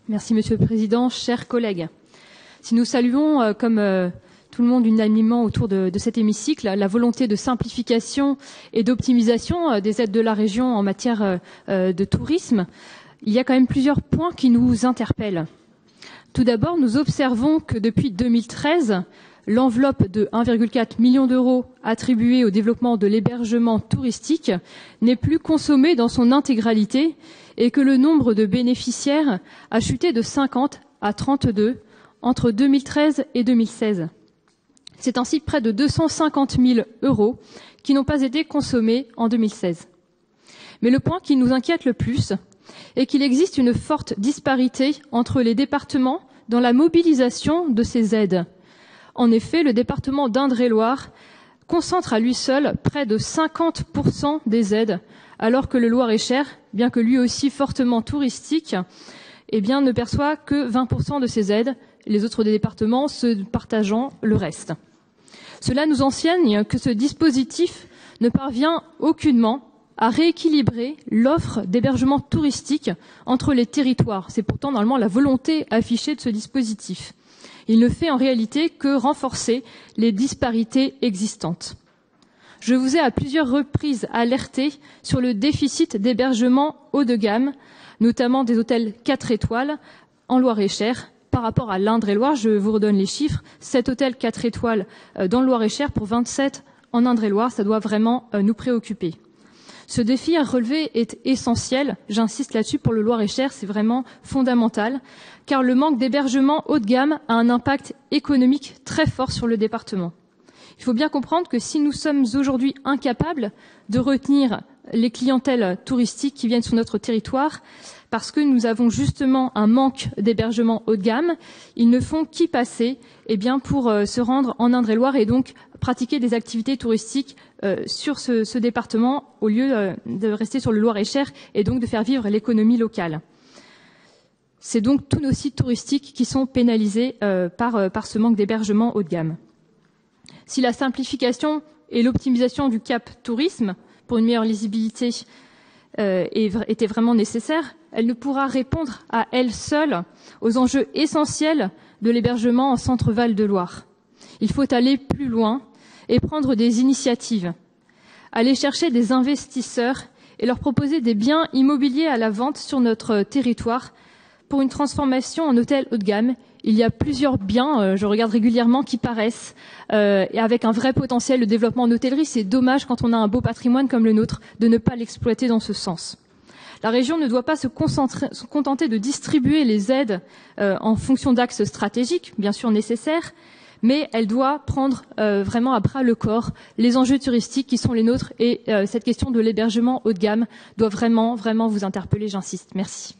Merci Monsieur le Président, chers collègues. Si nous saluons, comme tout le monde unanimement autour de cet hémicycle, la volonté de simplification et d'optimisation des aides de la région en matière de tourisme, il y a quand même plusieurs points qui nous interpellent. Tout d'abord, nous observons que depuis 2013, l'enveloppe de 1,4 million d'euros attribuée au développement de l'hébergement touristique n'est plus consommée dans son intégralité et que le nombre de bénéficiaires a chuté de 50 à 32 entre 2013 et 2016. C'est ainsi près de 250 000 euros qui n'ont pas été consommés en 2016. Mais le point qui nous inquiète le plus est qu'il existe une forte disparité entre les départements dans la mobilisation de ces aides. En effet, le département d'Indre-et-Loire concentre à lui seul près de 50% des aides, alors que le Loir-et-Cher, bien que lui aussi fortement touristique, ne perçoit que 20% de ces aides, les autres départements se partageant le reste. Cela nous enseigne que ce dispositif ne parvient aucunement à rééquilibrer l'offre d'hébergement touristique entre les territoires. C'est pourtant normalement la volonté affichée de ce dispositif. Il ne fait en réalité que renforcer les disparités existantes. Je vous ai à plusieurs reprises alerté sur le déficit d'hébergement haut de gamme, notamment des hôtels 4 étoiles en Loir-et-Cher. Par rapport à l'Indre-et-Loire, je vous redonne les chiffres, 7 hôtels 4 étoiles dans le Loir-et-Cher pour 27 en Indre-et-Loire, ça doit vraiment nous préoccuper. Ce défi à relever est essentiel, j'insiste là-dessus, pour le Loir-et-Cher, c'est vraiment fondamental, car le manque d'hébergement haut de gamme a un impact économique très fort sur le département. Il faut bien comprendre que si nous sommes aujourd'hui incapables de retenir les clientèles touristiques qui viennent sur notre territoire, parce que nous avons justement un manque d'hébergement haut de gamme, ils ne font qu'y passer pour se rendre en Indre-et-Loire et donc pratiquer des activités touristiques sur ce département au lieu de rester sur le Loir-et-Cher et donc de faire vivre l'économie locale. C'est donc tous nos sites touristiques qui sont pénalisés par ce manque d'hébergement haut de gamme. Si la simplification et l'optimisation du cap tourisme pour une meilleure lisibilité était vraiment nécessaire, elle ne pourra répondre à elle seule aux enjeux essentiels de l'hébergement en Centre-Val de Loire. Il faut aller plus loin et prendre des initiatives, aller chercher des investisseurs et leur proposer des biens immobiliers à la vente sur notre territoire pour une transformation en hôtel haut de gamme. Il y a plusieurs biens, je regarde régulièrement, qui paraissent et avec un vrai potentiel de développement en hôtellerie. C'est dommage quand on a un beau patrimoine comme le nôtre de ne pas l'exploiter dans ce sens. La région ne doit pas se contenter de distribuer les aides en fonction d'axes stratégiques, bien sûr nécessaires, mais elle doit prendre vraiment à bras le corps les enjeux touristiques qui sont les nôtres et cette question de l'hébergement haut de gamme doit vraiment vous interpeller, j'insiste. Merci.